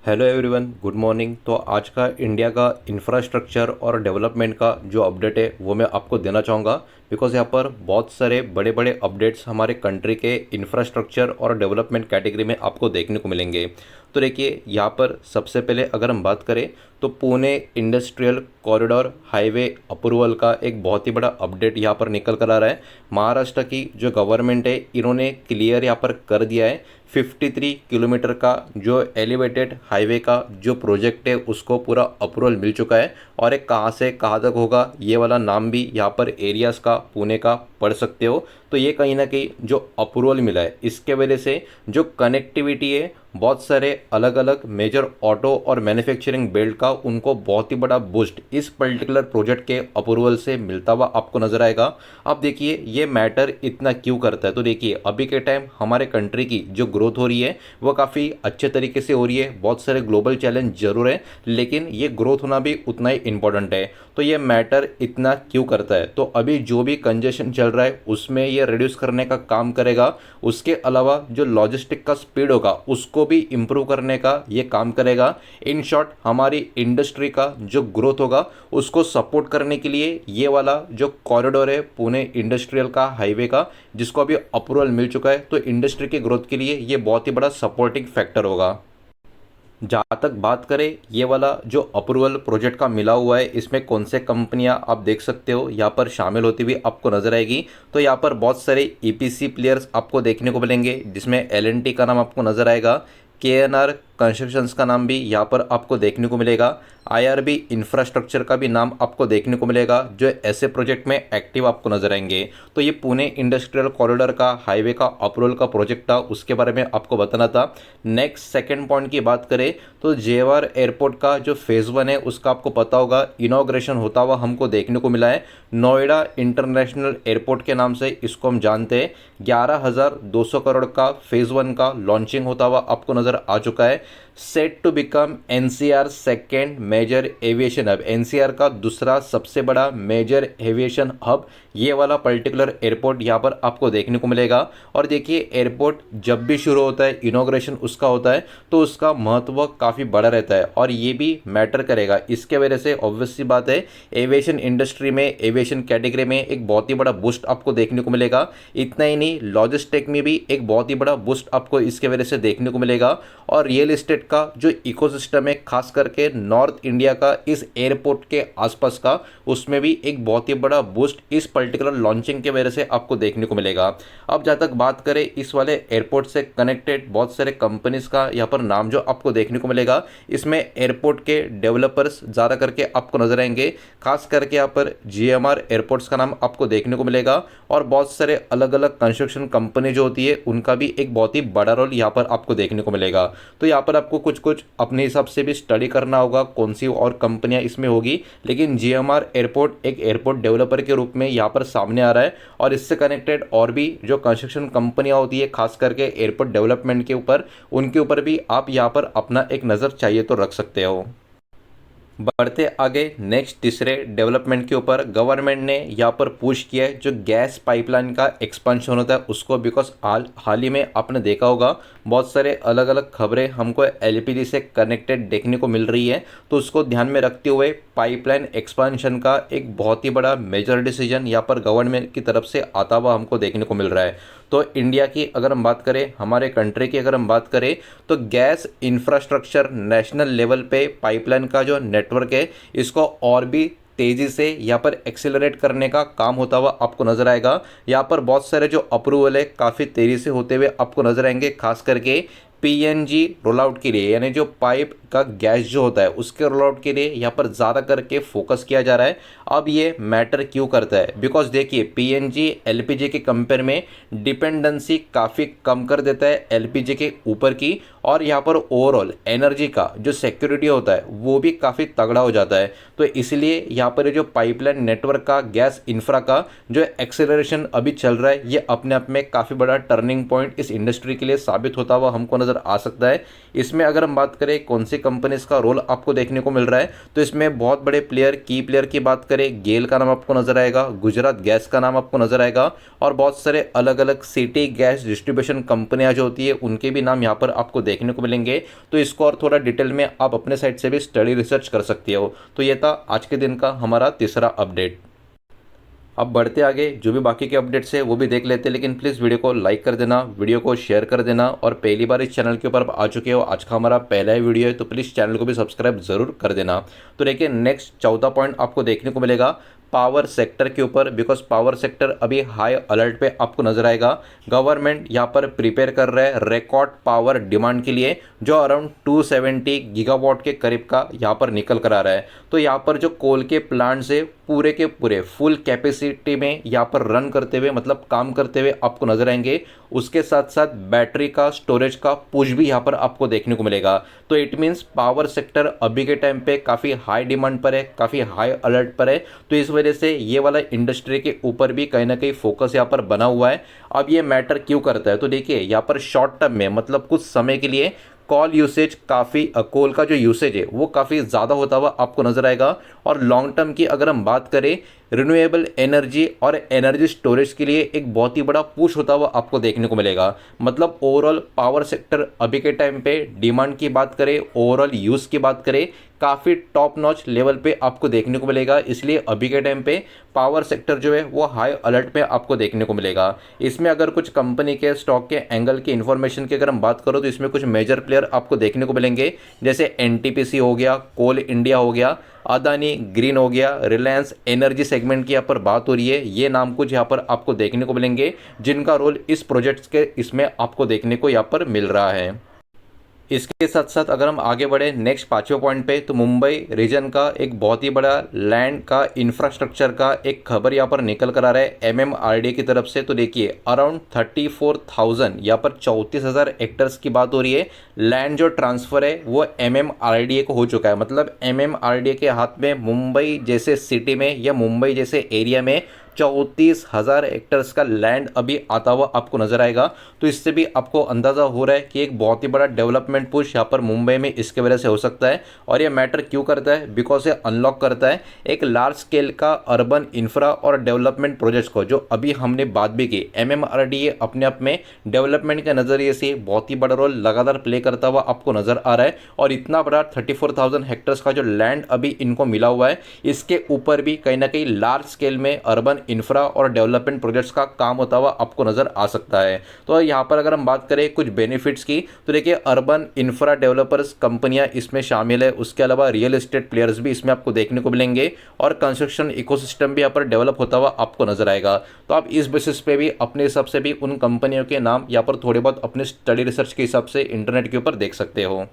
Hello everyone, good morning. तो आज का इंडिया का इंफ्रास्ट्रक्चर और डेवलपमेंट का जो अपडेट है वो मैं आपको देना चाहूँगा, बिकॉज यहाँ पर बहुत सारे बड़े बड़े अपडेट्स हमारे कंट्री के इंफ्रास्ट्रक्चर और डेवलपमेंट कैटेगरी में आपको देखने को मिलेंगे। तो देखिए, यहाँ पर सबसे पहले अगर हम बात करें तो Pune industrial corridor highway approval का एक बहुत ही बड़ा अपडेट यहाँ पर निकल कर आ रहा है। महाराष्ट्र की जो गवर्नमेंट है इन्होंने क्लियर यहाँ पर कर दिया है 53 किलोमीटर का जो एलिवेटेड हाईवे का जो प्रोजेक्ट है उसको पूरा अप्रूवल मिल चुका है। और एक कहाँ से कहाँ तक होगा ये वाला नाम भी यहाँ पर एरियाज़ का पुणे का पढ़ सकते हो। तो ये कहीं ना कहीं जो अप्रूवल मिला है इसके वजह से जो कनेक्टिविटी है बहुत सारे अलग अलग मेजर ऑटो और मैन्युफैक्चरिंग बेल्ट का उनको बहुत ही बड़ा बूस्ट इस पर्टिकुलर प्रोजेक्ट के अप्रूवल से मिलता हुआ आपको नजर आएगा। अब देखिए ये मैटर इतना क्यों करता है। तो देखिए अभी के टाइम हमारे कंट्री की जो ग्रोथ हो रही है वो काफ़ी अच्छे तरीके से हो रही है। बहुत सारे ग्लोबल चैलेंज जरूर है लेकिन ये ग्रोथ होना भी उतना ही इंपॉर्टेंट है। तो ये मैटर इतना क्यों करता है, तो अभी जो भी कंजेशन चल रहा है उसमें ये रिड्यूस करने का काम करेगा। उसके अलावा जो लॉजिस्टिक का स्पीड होगा उसको भी इम्प्रूव करने का ये काम करेगा। इन शॉर्ट हमारी इंडस्ट्री का जो ग्रोथ होगा उसको सपोर्ट करने के लिए ये वाला जो कॉरिडोर है पुणे इंडस्ट्रियल का हाईवे का जिसको अभी अप्रूवल मिल चुका है, तो इंडस्ट्री की ग्रोथ के लिए ये बहुत ही बड़ा सपोर्टिंग फैक्टर होगा। जहाँ तक बात करें ये वाला जो अप्रूवल प्रोजेक्ट का मिला हुआ है इसमें कौन से कंपनियां आप देख सकते हो यहाँ पर शामिल होती हुई आपको नजर आएगी। तो यहाँ पर बहुत सारे ईपीसी प्लेयर्स आपको देखने को मिलेंगे जिसमें एल&टी का नाम आपको नजर आएगा, केएनआर कंस्ट्रक्शंस का नाम भी यहाँ पर आपको देखने को मिलेगा, आईआरबी इंफ्रास्ट्रक्चर का भी नाम आपको देखने को मिलेगा जो ऐसे प्रोजेक्ट में एक्टिव आपको नजर आएंगे। तो ये पुणे इंडस्ट्रियल कॉरिडोर का हाईवे का अप्रूवल का प्रोजेक्ट था, उसके बारे में आपको बताना था। नेक्स्ट सेकंड पॉइंट की बात करें तो जेवर एयरपोर्ट का जो फेज़ 1 है उसका आपको पता होगा इनॉग्रेशन होता हुआ हमको देखने को मिला है। नोएडा इंटरनेशनल एयरपोर्ट के नाम से इसको हम जानते हैं। 11,200 करोड़ का फेज़ 1 का लॉन्चिंग होता हुआ आपको नज़र आ चुका है। Set to become NCR second major aviation hub, NCR का दूसरा सबसे बड़ा मेजर एविएशन हब ये वाला पर्टिकुलर एयरपोर्ट यहाँ पर आपको देखने को मिलेगा। और देखिए एयरपोर्ट जब भी शुरू होता है इनॉग्रेशन उसका होता है तो उसका महत्व काफ़ी बड़ा रहता है और ये भी मैटर करेगा। इसके वजह से ऑब्वियस सी बात है एविएशन इंडस्ट्री में एविएशन कैटेगरी में एक बहुत ही बड़ा बूस्ट आपको देखने को मिलेगा। इतना ही नहीं, लॉजिस्टिक में भी एक बहुत ही बड़ा बूस्ट आपको इसके वजह से देखने को मिलेगा। और रियल एस्टेट का जो इकोसिस्टम है खास करके नॉर्थ इंडिया का इस एयरपोर्ट के आसपास का उसमें भी एक बहुत ही बड़ा बूस्ट इस पर्टिकुलर लॉन्चिंग के वजह से आपको देखने को मिलेगा। अब जहाँ तक बात करें इस वाले एयरपोर्ट से कनेक्टेड बहुत सारे कंपनीज का यहाँ पर नाम जो आपको देखने को मिलेगा, इसमें एयरपोर्ट के डेवलपर्स ज़्यादा करके आपको नजर आएंगे। खास करके यहाँ पर जीएमआर एयरपोर्ट्स का नाम आपको देखने को मिलेगा और बहुत सारे अलग अलग कंस्ट्रक्शन कंपनी जो होती है उनका भी एक बहुत ही बड़ा रोल यहाँ पर आपको देखने को मिलेगा। तो यहाँ पर आपको कुछ कुछ अपने हिसाब से भी स्टडी करना होगा कौन सी और कंपनियां इसमें होगी, लेकिन जीएमआर एयरपोर्ट एक एयरपोर्ट डेवलपर के रूप में यहाँ पर सामने आ रहा है। और इससे कनेक्टेड और भी जो कंस्ट्रक्शन कंपनियां होती है खास करके एयरपोर्ट डेवलपमेंट के ऊपर, उनके ऊपर भी आप यहाँ पर अपना एक नज़र चाहिए तो रख सकते हो। बढ़ते आगे नेक्स्ट तीसरे डेवलपमेंट के ऊपर, गवर्नमेंट ने यहाँ पर पुश किया है जो गैस पाइपलाइन का एक्सपेंशन होता है उसको, बिकॉज हाल ही में आपने देखा होगा बहुत सारे अलग अलग खबरें हमको एलपीजी से कनेक्टेड देखने को मिल रही है। तो उसको ध्यान में रखते हुए पाइपलाइन एक्सपेंशन का एक बहुत ही बड़ा मेजर डिसीजन यहाँ पर गवर्नमेंट की तरफ से आता हुआ हमको देखने को मिल रहा है। तो इंडिया की अगर हम बात करें, हमारे कंट्री की अगर हम बात करें तो गैस इंफ्रास्ट्रक्चर नेशनल लेवल पे पाइपलाइन का जो नेटवर्क है इसको और भी तेज़ी से यहाँ पर एक्सेलरेट करने का काम होता हुआ आपको नजर आएगा। यहाँ पर बहुत सारे जो अप्रूवल है काफ़ी तेज़ी से होते हुए आपको नजर आएंगे। खास करके पीएनजी रोल आउट के लिए, यानी जो पाइप का गैस जो होता है उसके रोल आउट के लिए यहाँ पर ज़्यादा करके फोकस किया जा रहा है। अब ये मैटर क्यों करता है, बिकॉज देखिए पीएनजी एलपीजी के कंपेयर में डिपेंडेंसी काफ़ी कम कर देता है एलपीजी के ऊपर की, और यहाँ पर ओवरऑल एनर्जी का जो सिक्योरिटी होता है वो भी काफ़ी तगड़ा हो जाता है। तो इसलिए यहाँ पर जो पाइपलाइन नेटवर्क का गैस इंफ्रा का जो एक्सेलरेशन अभी चल रहा है ये अपने आप में काफ़ी बड़ा टर्निंग पॉइंट इस इंडस्ट्री के लिए साबित होता हुआ हमको नज़र आ सकता है। इसमें अगर हम बात करें कौन सी कंपनीज का रोल आपको देखने को मिल रहा है, तो इसमें बहुत बड़े प्लेयर की प्लेयर की बात करें, गेल का नाम आपको नज़र आएगा, गुजरात गैस का नाम आपको नज़र आएगा और बहुत सारे अलग अलग सिटी गैस डिस्ट्रीब्यूशन कंपनियां जो होती है उनके भी नाम यहाँ पर आपको देखने को मिलेंगे। तो इसको और थोड़ा डिटेल में आप अपने साइड से भी स्टडी रिसर्च कर सकती हो। तो ये था आज के दिन का हमारा तीसरा अपडेट। अब बढ़ते आगे, जो भी बाकी के अपडेट्स है वो भी देख लेते हैं, लेकिन प्लीज़ वीडियो को लाइक कर देना, वीडियो को शेयर कर देना और पहली बार इस चैनल के ऊपर आप आ चुके हो, आज का हमारा पहला ही वीडियो है, तो प्लीज़ चैनल को भी सब्सक्राइब ज़रूर कर देना। तो देखिए नेक्स्ट चौथा पॉइंट आपको देखने को मिलेगा पावर सेक्टर के ऊपर, बिकॉज पावर सेक्टर अभी हाई अलर्ट पे आपको नजर आएगा। गवर्नमेंट यहाँ पर प्रिपेयर कर रहा है रिकॉर्ड पावर डिमांड के लिए, जो अराउंड 270 गीगावाट के करीब का यहाँ पर निकल कर आ रहा है। तो यहाँ पर जो कोल के प्लांट्स है पूरे के पूरे फुल कैपेसिटी में यहाँ पर रन करते हुए, मतलब काम करते हुए आपको नजर आएंगे। उसके साथ साथ बैटरी का स्टोरेज का पुश भी यहाँ पर आपको देखने को मिलेगा। तो इट मीन्स पावर सेक्टर अभी के टाइम पे काफ़ी हाई डिमांड पर है, काफ़ी हाई अलर्ट पर है। तो इस वजह से ये वाला इंडस्ट्री के ऊपर भी कहीं ना कहीं फोकस यहाँ पर बना हुआ है। अब ये मैटर क्यों करता है, तो देखिए यहाँ पर शॉर्ट टर्म में, मतलब कुछ समय के लिए कॉल यूसेज काफ़ी, कोल का जो यूसेज है वो काफ़ी ज़्यादा होता हुआ आपको नजर आएगा। और लॉन्ग टर्म की अगर हम बात करें, रिन्यूएबल एनर्जी और एनर्जी स्टोरेज के लिए एक बहुत ही बड़ा पुश होता हुआ आपको देखने को मिलेगा। मतलब ओवरऑल पावर सेक्टर अभी के टाइम पे डिमांड की बात करें, ओवरऑल यूज़ की बात करें, काफ़ी टॉप नॉच लेवल पे आपको देखने को मिलेगा। इसलिए अभी के टाइम पे पावर सेक्टर जो है वो हाई अलर्ट पे आपको देखने को मिलेगा। इसमें अगर कुछ कंपनी के स्टॉक के एंगल की इन्फॉर्मेशन की अगर हम बात करो, तो इसमें कुछ मेजर प्लेयर आपको देखने को मिलेंगे, जैसे एनटीपीसी हो गया, कोल इंडिया हो गया, अदानी ग्रीन हो गया, रिलायंस एनर्जी सेगमेंट की यहाँ पर बात हो रही है। ये नाम कुछ यहाँ पर आपको देखने को मिलेंगे जिनका रोल इस प्रोजेक्ट्स के इसमें आपको देखने को यहाँ पर मिल रहा है। इसके साथ साथ अगर हम आगे बढ़े नेक्स्ट पांचवें पॉइंट पे, तो मुंबई रीजन का एक बहुत ही बड़ा लैंड का इंफ्रास्ट्रक्चर का एक खबर यहाँ पर निकल कर आ रहा है एमएमआरडीए की तरफ से। तो देखिए अराउंड 34,000 यहाँ पर 34,000 हेक्टर्स की बात हो रही है। लैंड जो ट्रांसफर है वो एमएमआरडीए को हो चुका है। मतलब एमएमआरडीए के हाथ में मुंबई जैसे सिटी में या मुंबई जैसे एरिया में 34,000 हेक्टर्स का लैंड अभी आता हुआ आपको नजर आएगा। तो इससे भी आपको अंदाजा हो रहा है कि एक बहुत ही बड़ा डेवलपमेंट पुश यहाँ पर मुंबई में इसके वजह से हो सकता है। और ये मैटर क्यों करता है, बिकॉज ये अनलॉक करता है एक लार्ज स्केल का अर्बन इंफ्रा और डेवलपमेंट प्रोजेक्ट्स को, जो अभी हमने बात भी की। एमएमआरडीए अपने आप में डेवलपमेंट के नजरिए से बहुत ही बड़ा रोल लगातार प्ले करता हुआ आपको नजर आ रहा है। और इतना बड़ा 34,000 हेक्टर्स का जो लैंड अभी इनको मिला हुआ है, इसके ऊपर भी कहीं ना कहीं लार्ज स्केल में अर्बन इंफ्रा और डेवलपमेंट प्रोजेक्ट्स का काम होता हुआ आपको नजर आ सकता है। तो यहाँ पर अगर हम बात करें कुछ बेनिफिट्स की, तो देखिए अर्बन इंफ्रा डेवलपर्स कंपनियां इसमें शामिल है। उसके अलावा रियल एस्टेट प्लेयर्स भी इसमें आपको देखने को मिलेंगे और कंस्ट्रक्शन इकोसिस्टम भी यहाँ पर डेवलप होता हुआ आपको नजर आएगा। तो आप इस बेसिस पे भी अपने हिसाब से भी उन कंपनियों के नाम यहाँ पर थोड़े बहुत अपने स्टडी रिसर्च के हिसाब से इंटरनेट के ऊपर देख सकते हो।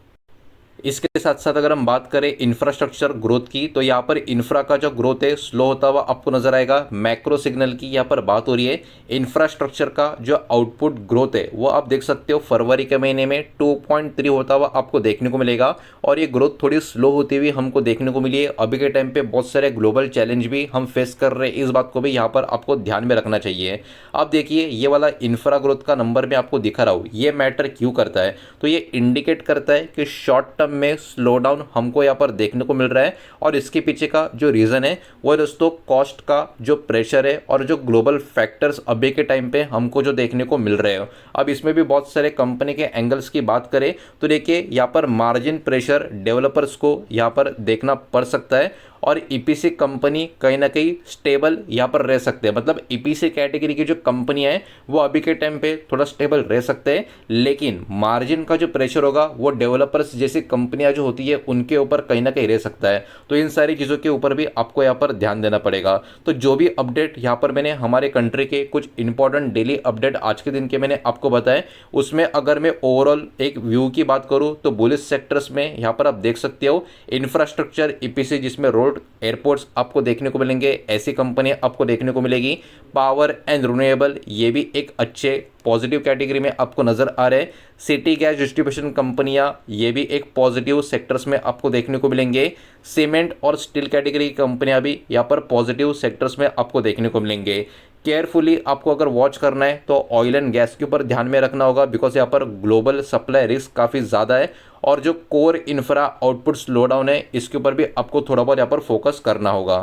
इसके साथ साथ अगर हम बात करें इंफ्रास्ट्रक्चर ग्रोथ की, तो यहाँ पर इंफ्रा का जो ग्रोथ है स्लो होता हुआ आपको नजर आएगा। मैक्रो सिग्नल की यहाँ पर बात हो रही है। इंफ्रास्ट्रक्चर का जो आउटपुट ग्रोथ है वो आप देख सकते हो फरवरी के महीने में 2.3 होता हुआ आपको देखने को मिलेगा। और ये ग्रोथ थोड़ी स्लो होती हुई हमको देखने को मिली है। अभी के टाइम पे बहुत सारे ग्लोबल चैलेंज भी हम फेस कर रहे हैं, इस बात को भी यहाँ पर आपको ध्यान में रखना चाहिए। अब देखिए ये वाला इंफ्रा ग्रोथ का नंबर मैं आपको दिखा रहा हूँ, ये मैटर क्यों करता है, तो ये इंडिकेट करता है कि शॉर्ट टर्म में स्लो डाउन हमको यहाँ पर देखने को मिल रहा है। और इसके पीछे का जो रीज़न है वो दोस्तों कॉस्ट का जो प्रेशर है और जो ग्लोबल फैक्टर्स अभी के टाइम पे हमको जो देखने को मिल रहे हो। अब इसमें भी बहुत सारे कंपनी के एंगल्स की बात करें, तो देखिए यहाँ पर मार्जिन प्रेशर डेवलपर्स को यहाँ पर देखना पड़ सकता है। और ईपीसी कंपनी कहीं ना कहीं स्टेबल यहाँ पर रह सकते हैं। मतलब ईपीसी कैटेगरी की जो कंपनियां हैं वो अभी के टाइम पे थोड़ा स्टेबल रह सकते हैं, लेकिन मार्जिन का जो प्रेशर होगा वो डेवलपर्स जैसी कंपनियां जो होती है उनके ऊपर कहीं ना कहीं रह सकता है। तो इन सारी चीज़ों के ऊपर भी आपको यहाँ पर ध्यान देना पड़ेगा। तो जो भी अपडेट यहाँ पर मैंने हमारे कंट्री के कुछ इंपॉर्टेंट डेली अपडेट आज के दिन के मैंने आपको बताए, उसमें अगर मैं ओवरऑल एक व्यू की बात करूँ तो बुलिश सेक्टर्स में यहाँ पर आप देख सकते हो इंफ्रास्ट्रक्चर ईपीसी, जिसमें रोड एयरपोर्ट्स आपको देखने को मिलेंगे, ऐसी कंपनियां आपको देखने को मिलेगी। पावर एंड रिन्यूएबल ये भी एक अच्छे पॉजिटिव कैटेगरी में आपको नजर आ रहे हैं। सिटी गैस डिस्ट्रीब्यूशन कंपनियां ये भी एक पॉजिटिव सेक्टर्स में आपको देखने को मिलेंगे। सीमेंट और स्टील कैटेगरी की कंपनियां भी यहाँ पर पॉजिटिव सेक्टर्स में आपको देखने को मिलेंगे। केयरफुली आपको अगर वॉच करना है तो ऑयल एंड गैस के ऊपर ध्यान में रखना होगा, बिकॉज यहाँ पर ग्लोबल सप्लाई रिस्क काफ़ी ज़्यादा है। और जो core infra output slow down है, इसके ऊपर भी आपको थोड़ा बहुत यहाँ पर फोकस करना होगा।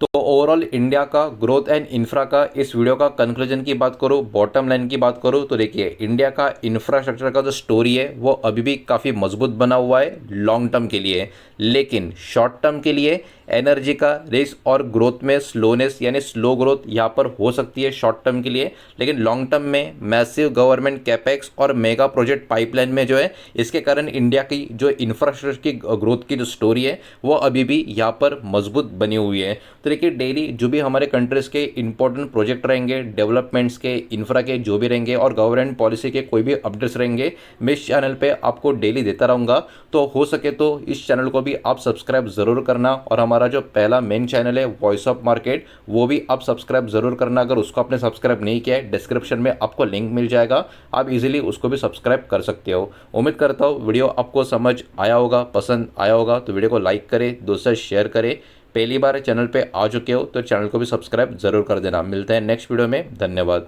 तो ओवरऑल इंडिया का ग्रोथ एंड इंफ्रा का इस वीडियो का कंक्लूजन की बात करूँ, बॉटम लाइन की बात करूँ, तो देखिए इंडिया का इंफ्रास्ट्रक्चर का जो स्टोरी है वो अभी भी काफ़ी मजबूत बना हुआ है लॉन्ग टर्म के लिए। लेकिन शॉर्ट टर्म के लिए एनर्जी का रिस्क और ग्रोथ में स्लोनेस यानी स्लो ग्रोथ यहाँ पर हो सकती है शॉर्ट टर्म के लिए। लेकिन लॉन्ग टर्म में मैसिव गवर्नमेंट कैपेक्स और मेगा प्रोजेक्ट पाइपलाइन में जो है, इसके कारण इंडिया की जो इंफ्रास्ट्रक्चर की ग्रोथ की जो स्टोरी है वो अभी भी यहाँ पर मजबूत बनी हुई है। तो देखिए डेली जो भी हमारे कंट्रीज़ के इंपॉर्टेंट प्रोजेक्ट रहेंगे, डेवलपमेंट्स के, इंफ्रा के जो भी रहेंगे और गवर्नमेंट पॉलिसी के कोई भी अपडेट्स रहेंगे, मैं इस चैनल पे आपको डेली देता रहूँगा। तो हो सके तो इस चैनल को भी आप सब्सक्राइब ज़रूर करना, और हमारा जो पहला मेन चैनल है वॉइस ऑफ मार्केट, वो भी आप सब्सक्राइब ज़रूर करना। अगर उसको आपने सब्सक्राइब नहीं किया है, डिस्क्रिप्शन में आपको लिंक मिल जाएगा, आप इजीली उसको भी सब्सक्राइब कर सकते हो। उम्मीद करता हूँ वीडियो आपको समझ आया होगा, पसंद आया होगा। तो वीडियो को लाइक करें, दोस्तों शेयर करें। पहली बार चैनल पे आ चुके हो तो चैनल को भी सब्सक्राइब ज़रूर कर देना। मिलते हैं नेक्स्ट वीडियो में, धन्यवाद।